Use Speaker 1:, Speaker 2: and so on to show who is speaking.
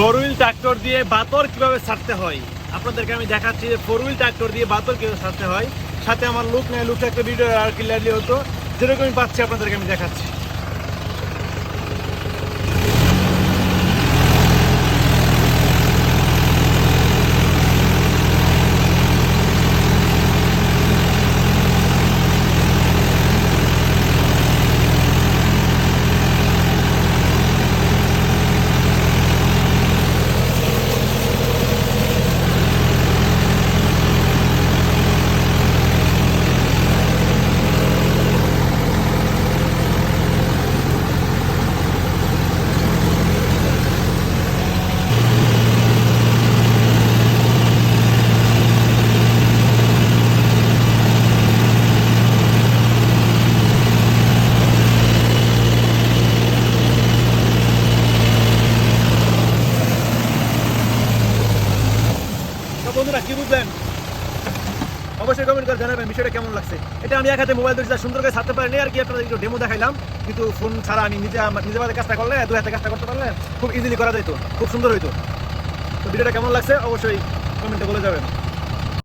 Speaker 1: Four wheel tractor দিয়ে বাতর কিভাবে ছাড়তে হয় আপনাদেরকে আমি দেখাচ্ছি যে ফোর হুইল ট্রাক্টর দিয়ে বাতর কিভাবে ছাড়তে হয়। সাথে আমার লুক নেই, লুকটা একটা ভিডিও আর ক্লিয়ারলি হতো, যেরকম আমি পাচ্ছি আপনাদেরকে আমি দেখাচ্ছি। বন্ধুরা কি বুঝলেন অবশ্যই কমেন্ট করে জানাবেন বিষয়টা কেমন লাগছে। এটা আমি এক হাতে মোবাইল ধরে সুন্দর করে ছাড়তে পারিনি আর কি, আপনাদের একটু ডেমো দেখাইলাম, কিন্তু ফোন ছাড়া আমি নিজে কাজটা করলে দু হাতে কাজটা করতে পারলে খুব ইজিলি করা যেত, খুব সুন্দর হইতো। তো ভিডিওটা কেমন লাগছে অবশ্যই কমেন্টে বলে যাবেন।